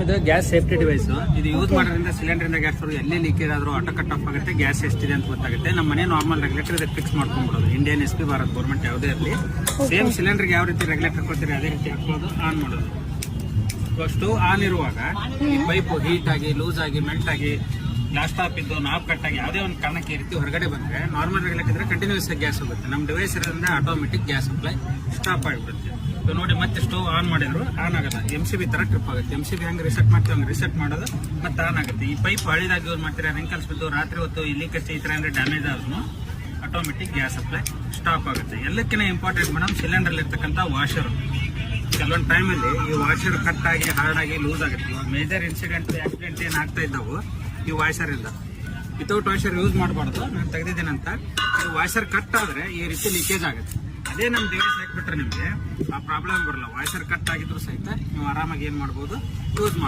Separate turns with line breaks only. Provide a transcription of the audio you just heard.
ಇದು gas safety device. ಇದು use ಮಾಡೋದ್ರಿಂದ ಸಿಲಿಂಡರ್ ಇಂದ ಗ್ಯಾಸ್ ಎಲ್ಲಿ ಲೀಕೇಜ್ ಆದ್ರೂ ಆಟೋ ಕಟ್ ಆಫ್ ಆಗುತ್ತೆ, ಗ್ಯಾಸ್ ಎಷ್ಟಿದೆ ಅಂತ ಗೊತ್ತಾಗುತ್ತೆ. ನಮ್ಮ ಮನೆ ನಾರ್ಮಲ್ ರೆಗ್ಯುಲೇಟರ್ ಇದಕ್ಕೆ ಫಿಕ್ಸ್ ಮಾಡ್ಕೊಂಡ್ಬಿಡೋದು. ಇಂಡಿಯನ್ SP ಭಾರತ್ ಗೌರ್ಮೆಂಟ್ ಯಾವುದೇ ಇರಲಿ, ಸೇಮ್ ಸಿಲಿಂಡರ್ಗೆ ಯಾವ ರೀತಿ ರೆಗ್ಯುಲೇಟರ್ ಕೊಡ್ತೀರಿ ಅದೇ ರೀತಿ ಹಾಕೋದು, ಆನ್ ಮಾಡೋದು. ಇವಾಗ ಸ್ಟವ್ ಆನ್ ಇರುವಾಗ ಈ ಪೈಪ್ ಹೀಟ್ ಆಗಿ, ಲೂಸ್ ಆಗಿ, ಮೆಲ್ಟ್ ಆಗಿ, ಗ್ಲಾಸ್ ಟಾಪ್ ಇದ್ದು ನಾಬ್ ಕಟ್ ಆಗಿ ಯಾವುದೇ ಒಂದು ಕಾರಣಕ್ಕೆ ಈ ರೀತಿ ಹೊರಗಡೆ ಬಂದ್ರೆ ನಾರ್ಮಲ್ ರೆಗ್ಯುಲೇಟರ್ ಇದ್ರೆ ಕಂಟಿನ್ಯೂಸ್ ಆಗಿ ಗ್ಯಾಸ್ ಹೋಗುತ್ತೆ. ನಮ್ಮ ಡಿವೈಸ್ ಇರೋದ್ರಿಂದ ಆಟೋಮೆಟಿಕ್ ಗ್ಯಾಸ್ ಸಪ್ಲೈ ಸ್ಟಾಪ್ ಆಗಿಬಿಡುತ್ತೆ. ನೋಡಿ ಮತ್ತೆ ಸ್ಟವ್ ಆನ್ ಮಾಡಿದ್ರು ಆನ್ ಆಗಲ್ಲ. MCB ತರ ಟ್ರಿಪ್ ಆಗುತ್ತೆ. MCB ಹೆಂಗೆ ರಿಸೆಟ್ ಮಾಡ್ತೀವಿ ಹಂಗೆ ರಿಸೆಟ್ ಮಾಡೋದು ಮತ್ತೆ ಆನ್ ಆಗುತ್ತೆ. ಈ ಪೈಪ್ ಹಳಿದಾಗಿ ಯೂಸ್ ಮಾಡ್ತೀರಾ, ರಿಂಕಲ್ಸ್ ಬಿದ್ದು ರಾತ್ರಿ ಹೊತ್ತು ಇಲ್ಲಿ ಕಚ್ಚಿ ಈ ತರ ಅಂದ್ರೆ ಡ್ಯಾಮೇಜ್ ಆದ್ರೂ ಆಟೋಮೆಟಿಕ್ ಗ್ಯಾಸ್ ಸಪ್ಲೈ ಸ್ಟಾಪ್ ಆಗುತ್ತೆ. ಎಲ್ಲಕ್ಕಿಂತ ಇಂಪಾರ್ಟೆಂಟ್ ಮೇಡಮ್, ಸಿಲಿಂಡರ್ ಇರ್ತಕ್ಕಂಥ ವಾಷರ್. ಕೆಲವೊಂದು ಟೈಮಲ್ಲಿ ಈ ವಾಷರ್ ಕಟ್ ಆಗಿ ಹಾರ್ಡ್ ಆಗಿ ಲೂಸ್ ಆಗುತ್ತೆ. ಮೇಜರ್ ಇನ್ಸಿಡೆಂಟ್ ಆಕ್ಸಿಡೆಂಟ್ ಏನ್ ಆಗ್ತಾ ಇದ್ದಾವು ಈ ವಾಷರ್ ಇಂದ. ವಿತೌಟ್ ವಾಷರ್ ಯೂಸ್ ಮಾಡಬಾರ್ದು. ನಾನು ತೆಗೆದಿದ್ದೇನಂತ ಈ ವಾಷರ್ ಕಟ್ ಆದ್ರೆ ಈ ರೀತಿ ಲೀಕೇಜ್ ಆಗುತ್ತೆ. ಅದೇ ನಮ್ಮ ಡಿವೈಸ್ ಹಾಕ್ಬಿಟ್ರೆ ನಿಮಗೆ ಆ ಪ್ರಾಬ್ಲಮ್ ಬರಲ್ಲ. ವಾಷರ್ ಕಟ್ ಆಗಿದ್ರು ಸಹಿತ ನೀವು ಆರಾಮಾಗಿ ಏನ್ ಮಾಡ್ಬೋದು, ಯೂಸ್ ಮಾಡಿ.